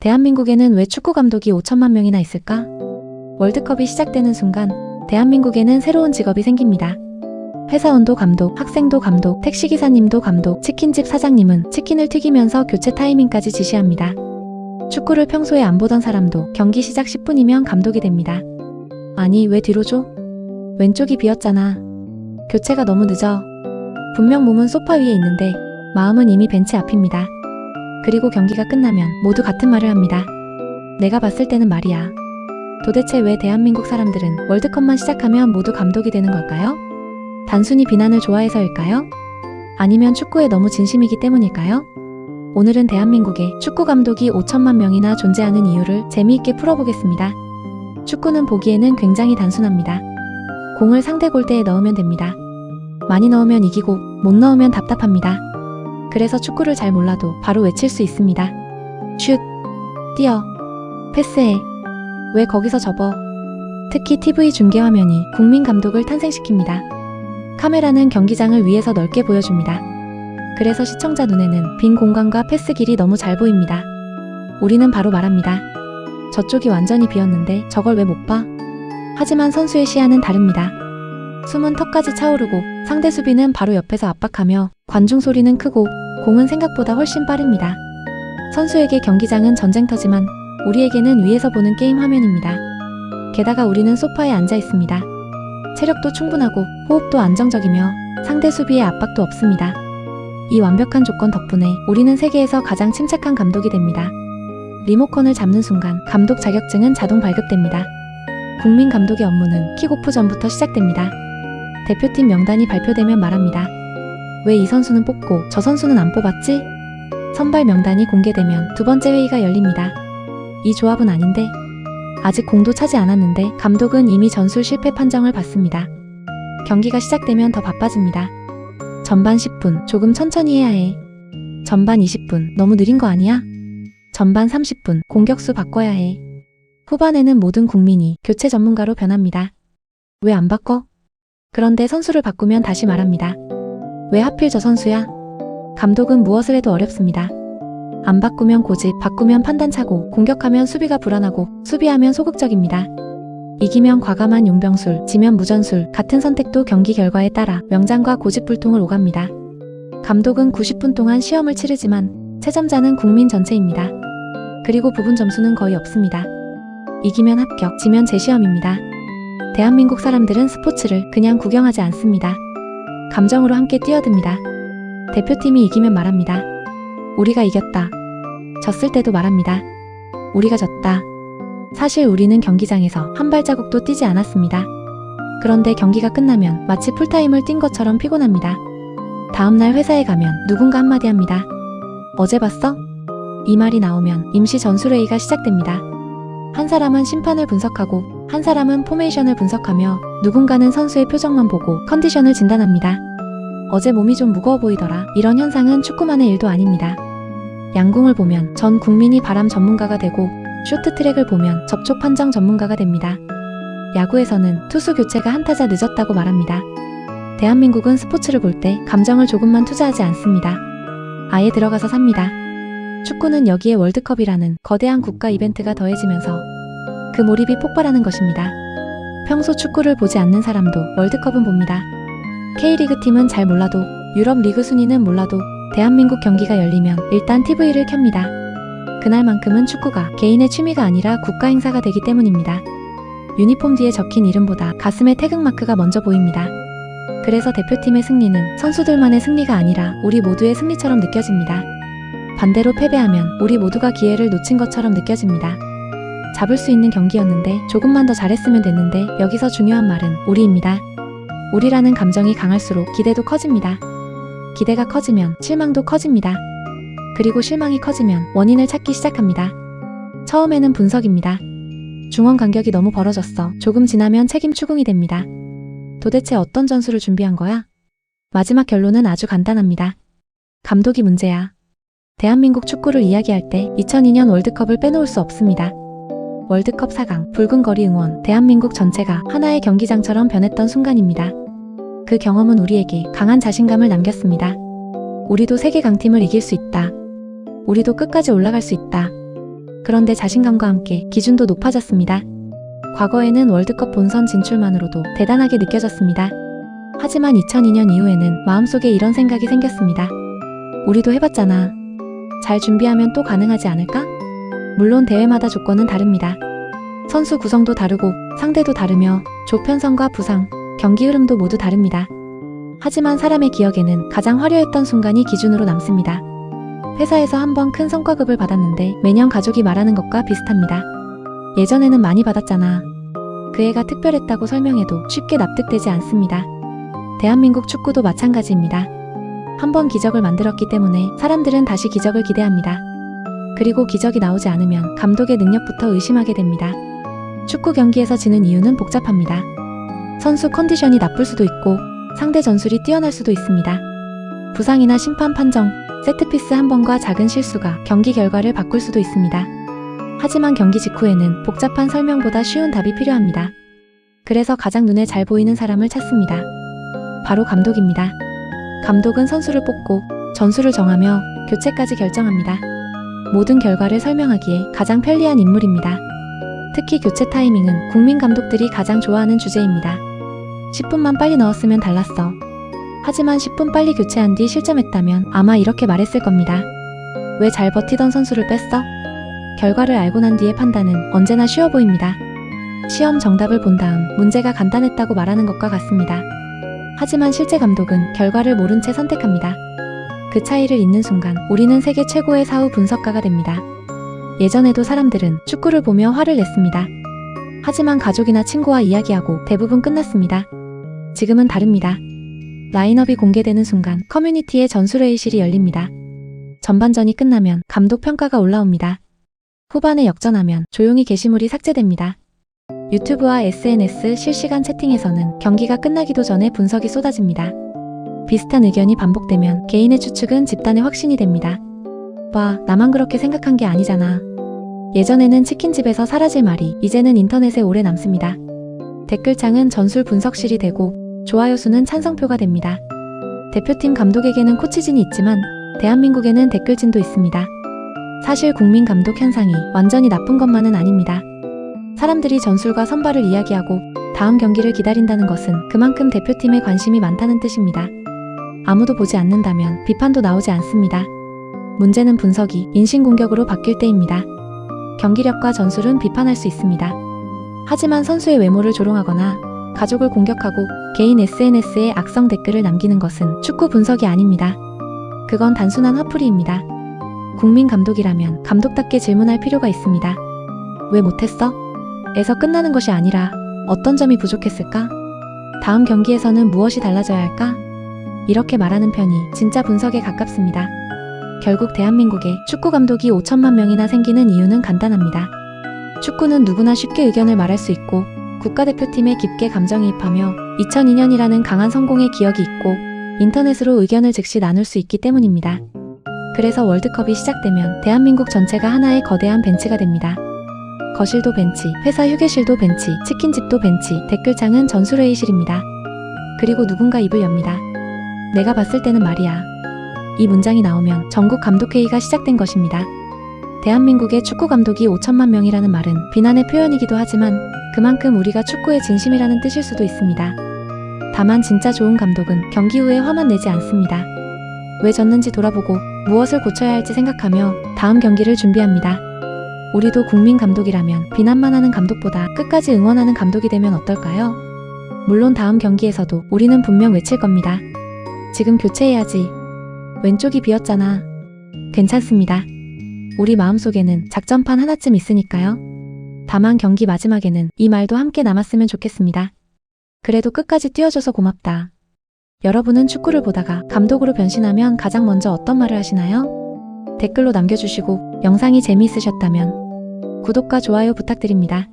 대한민국에는 왜 축구 감독이 5천만 명이나 있을까? 월드컵이 시작되는 순간 대한민국에는 새로운 직업이 생깁니다. 회사원도 감독, 학생도 감독, 택시기사님도 감독, 치킨집 사장님은 치킨을 튀기면서 교체 타이밍까지 지시합니다. 축구를 평소에 안 보던 사람도 경기 시작 10분이면 감독이 됩니다. 아니, 왜 뒤로 줘? 왼쪽이 비었잖아. 교체가 너무 늦어. 분명 몸은 소파 위에 있는데 마음은 이미 벤치 앞입니다. 그리고 경기가 끝나면 모두 같은 말을 합니다. 내가 봤을 때는 말이야. 도대체 왜 대한민국 사람들은 월드컵만 시작하면 모두 감독이 되는 걸까요? 단순히 비난을 좋아해서일까요? 아니면 축구에 너무 진심이기 때문일까요? 오늘은 대한민국에 축구 감독이 5천만 명이나 존재하는 이유를 재미있게 풀어보겠습니다. 축구는 보기에는 굉장히 단순합니다. 공을 상대 골대에 넣으면 됩니다. 많이 넣으면 이기고 못 넣으면 답답합니다. 그래서 축구를 잘 몰라도 바로 외칠 수 있습니다. 슛! 뛰어! 패스해! 왜 거기서 접어? 특히 TV 중계화면이 국민 감독을 탄생시킵니다. 카메라는 경기장을 위에서 넓게 보여줍니다. 그래서 시청자 눈에는 빈 공간과 패스 길이 너무 잘 보입니다. 우리는 바로 말합니다. 저쪽이 완전히 비었는데 저걸 왜 못 봐? 하지만 선수의 시야는 다릅니다. 숨은 턱까지 차오르고 상대 수비는 바로 옆에서 압박하며 관중 소리는 크고 공은 생각보다 훨씬 빠릅니다. 선수에게 경기장은 전쟁터지만 우리에게는 위에서 보는 게임 화면입니다. 게다가 우리는 소파에 앉아 있습니다. 체력도 충분하고 호흡도 안정적이며 상대 수비에 압박도 없습니다. 이 완벽한 조건 덕분에 우리는 세계에서 가장 침착한 감독이 됩니다. 리모컨을 잡는 순간 감독 자격증은 자동 발급됩니다. 국민 감독의 업무는 킥오프 전부터 시작됩니다. 대표팀 명단이 발표되면 말합니다. 왜 이 선수는 뽑고 저 선수는 안 뽑았지? 선발 명단이 공개되면 두 번째 회의가 열립니다. 이 조합은 아닌데? 아직 공도 차지 않았는데 감독은 이미 전술 실패 판정을 받습니다. 경기가 시작되면 더 바빠집니다. 전반 10분 조금 천천히 해야 해. 전반 20분 너무 느린 거 아니야? 전반 30분 공격수 바꿔야 해. 후반에는 모든 국민이 교체 전문가로 변합니다. 왜 안 바꿔? 그런데 선수를 바꾸면 다시 말합니다. 왜 하필 저 선수야? 감독은 무엇을 해도 어렵습니다. 안 바꾸면 고집, 바꾸면 판단차고, 공격하면 수비가 불안하고, 수비하면 소극적입니다. 이기면 과감한 용병술, 지면 무전술, 같은 선택도 경기 결과에 따라 명장과 고집불통을 오갑니다. 감독은 90분 동안 시험을 치르지만 채점자는 국민 전체입니다. 그리고 부분 점수는 거의 없습니다. 이기면 합격, 지면 재시험입니다. 대한민국 사람들은 스포츠를 그냥 구경하지 않습니다. 감정으로 함께 뛰어듭니다. 대표팀이 이기면 말합니다. 우리가 이겼다. 졌을 때도 말합니다. 우리가 졌다. 사실 우리는 경기장에서 한 발자국도 뛰지 않았습니다. 그런데 경기가 끝나면 마치 풀타임을 뛴 것처럼 피곤합니다. 다음날 회사에 가면 누군가 한마디 합니다. 어제 봤어? 이 말이 나오면 임시 전술회의가 시작됩니다. 한 사람은 심판을 분석하고 한 사람은 포메이션을 분석하며 누군가는 선수의 표정만 보고 컨디션을 진단합니다. 어제 몸이 좀 무거워 보이더라. 이런 현상은 축구만의 일도 아닙니다. 양궁을 보면 전 국민이 바람 전문가가 되고 쇼트트랙을 보면 접촉 판정 전문가가 됩니다. 야구에서는 투수 교체가 한 타자 늦었다고 말합니다. 대한민국은 스포츠를 볼 때 감정을 조금만 투자하지 않습니다. 아예 들어가서 삽니다. 축구는 여기에 월드컵이라는 거대한 국가 이벤트가 더해지면서 그 몰입이 폭발하는 것입니다. 평소 축구를 보지 않는 사람도 월드컵은 봅니다. K리그 팀은 잘 몰라도 유럽 리그 순위는 몰라도 대한민국 경기가 열리면 일단 TV를 켭니다. 그날만큼은 축구가 개인의 취미가 아니라 국가 행사가 되기 때문입니다. 유니폼 뒤에 적힌 이름보다 가슴에 태극마크가 먼저 보입니다. 그래서 대표팀의 승리는 선수들만의 승리가 아니라 우리 모두의 승리처럼 느껴집니다. 반대로 패배하면 우리 모두가 기회를 놓친 것처럼 느껴집니다. 잡을 수 있는 경기였는데 조금만 더 잘했으면 됐는데 여기서 중요한 말은 우리입니다. 우리라는 감정이 강할수록 기대도 커집니다. 기대가 커지면 실망도 커집니다. 그리고 실망이 커지면 원인을 찾기 시작합니다. 처음에는 분석입니다. 중원 간격이 너무 벌어졌어. 조금 지나면 책임 추궁이 됩니다. 도대체 어떤 전술을 준비한 거야? 마지막 결론은 아주 간단합니다. 감독이 문제야. 대한민국 축구를 이야기할 때 2002년 월드컵을 빼놓을 수 없습니다. 월드컵 4강, 붉은 거리 응원, 대한민국 전체가 하나의 경기장처럼 변했던 순간입니다. 그 경험은 우리에게 강한 자신감을 남겼습니다. 우리도 세계 강팀을 이길 수 있다. 우리도 끝까지 올라갈 수 있다. 그런데 자신감과 함께 기준도 높아졌습니다. 과거에는 월드컵 본선 진출만으로도 대단하게 느껴졌습니다. 하지만 2002년 이후에는 마음속에 이런 생각이 생겼습니다. 우리도 해봤잖아. 잘 준비하면 또 가능하지 않을까? 물론 대회마다 조건은 다릅니다. 선수 구성도 다르고 상대도 다르며 조 편성과 부상, 경기 흐름도 모두 다릅니다. 하지만 사람의 기억에는 가장 화려했던 순간이 기준으로 남습니다. 회사에서 한번 큰 성과급을 받았는데 매년 가족이 말하는 것과 비슷합니다. 예전에는 많이 받았잖아. 그 해가 특별했다고 설명해도 쉽게 납득되지 않습니다. 대한민국 축구도 마찬가지입니다. 한번 기적을 만들었기 때문에 사람들은 다시 기적을 기대합니다. 그리고 기적이 나오지 않으면 감독의 능력부터 의심하게 됩니다. 축구 경기에서 지는 이유는 복잡합니다. 선수 컨디션이 나쁠 수도 있고 상대 전술이 뛰어날 수도 있습니다. 부상이나 심판 판정, 세트피스 한 번과 작은 실수가 경기 결과를 바꿀 수도 있습니다. 하지만 경기 직후에는 복잡한 설명보다 쉬운 답이 필요합니다. 그래서 가장 눈에 잘 보이는 사람을 찾습니다. 바로 감독입니다. 감독은 선수를 뽑고 전술을 정하며 교체까지 결정합니다. 모든 결과를 설명하기에 가장 편리한 인물입니다. 특히 교체 타이밍은 국민 감독들이 가장 좋아하는 주제입니다. 10분만 빨리 넣었으면 달랐어. 하지만 10분 빨리 교체한 뒤 실점했다면 아마 이렇게 말했을 겁니다. 왜 잘 버티던 선수를 뺐어? 결과를 알고 난 뒤의 판단은 언제나 쉬워 보입니다. 시험 정답을 본 다음 문제가 간단했다고 말하는 것과 같습니다. 하지만 실제 감독은 결과를 모른 채 선택합니다. 그 차이를 잇는 순간 우리는 세계 최고의 사후 분석가가 됩니다. 예전에도 사람들은 축구를 보며 화를 냈습니다. 하지만 가족이나 친구와 이야기하고 대부분 끝났습니다. 지금은 다릅니다. 라인업이 공개되는 순간 커뮤니티의 전술회의실이 열립니다. 전반전이 끝나면 감독 평가가 올라옵니다. 후반에 역전하면 조용히 게시물이 삭제됩니다. 유튜브와 SNS 실시간 채팅에서는 경기가 끝나기도 전에 분석이 쏟아집니다. 비슷한 의견이 반복되면 개인의 추측은 집단의 확신이 됩니다. 봐, 나만 그렇게 생각한 게 아니잖아. 예전에는 치킨집에서 사라질 말이 이제는 인터넷에 오래 남습니다. 댓글창은 전술 분석실이 되고 좋아요 수는 찬성표가 됩니다. 대표팀 감독에게는 코치진이 있지만 대한민국에는 댓글진도 있습니다. 사실 국민 감독 현상이 완전히 나쁜 것만은 아닙니다. 사람들이 전술과 선발을 이야기하고 다음 경기를 기다린다는 것은 그만큼 대표팀에 관심이 많다는 뜻입니다. 아무도 보지 않는다면 비판도 나오지 않습니다. 문제는 분석이 인신공격으로 바뀔 때입니다. 경기력과 전술은 비판할 수 있습니다. 하지만 선수의 외모를 조롱하거나 가족을 공격하고 개인 SNS에 악성 댓글을 남기는 것은 축구 분석이 아닙니다. 그건 단순한 화풀이입니다. 국민 감독이라면 감독답게 질문할 필요가 있습니다. 왜 못했어? 에서 끝나는 것이 아니라 어떤 점이 부족했을까? 다음 경기에서는 무엇이 달라져야 할까? 이렇게 말하는 편이 진짜 분석에 가깝습니다. 결국 대한민국에 축구 감독이 5천만 명이나 생기는 이유는 간단합니다. 축구는 누구나 쉽게 의견을 말할 수 있고 국가대표팀에 깊게 감정이입하며 2002년이라는 강한 성공의 기억이 있고 인터넷으로 의견을 즉시 나눌 수 있기 때문입니다. 그래서 월드컵이 시작되면 대한민국 전체가 하나의 거대한 벤치가 됩니다. 거실도 벤치, 회사 휴게실도 벤치, 치킨집도 벤치, 댓글창은 전술회의실입니다. 그리고 누군가 입을 엽니다. 내가 봤을 때는 말이야. 이 문장이 나오면 전국 감독회의가 시작된 것입니다. 대한민국의 축구 감독이 5천만 명이라는 말은 비난의 표현이기도 하지만 그만큼 우리가 축구에 진심이라는 뜻일 수도 있습니다. 다만 진짜 좋은 감독은 경기 후에 화만 내지 않습니다. 왜 졌는지 돌아보고 무엇을 고쳐야 할지 생각하며 다음 경기를 준비합니다. 우리도 국민 감독이라면 비난만 하는 감독보다 끝까지 응원하는 감독이 되면 어떨까요? 물론 다음 경기에서도 우리는 분명 외칠 겁니다. 지금 교체해야지. 왼쪽이 비었잖아. 괜찮습니다. 우리 마음속에는 작전판 하나쯤 있으니까요. 다만 경기 마지막에는 이 말도 함께 남았으면 좋겠습니다. 그래도 끝까지 뛰어줘서 고맙다. 여러분은 축구를 보다가 감독으로 변신하면 가장 먼저 어떤 말을 하시나요? 댓글로 남겨주시고 영상이 재미있으셨다면 구독과 좋아요 부탁드립니다.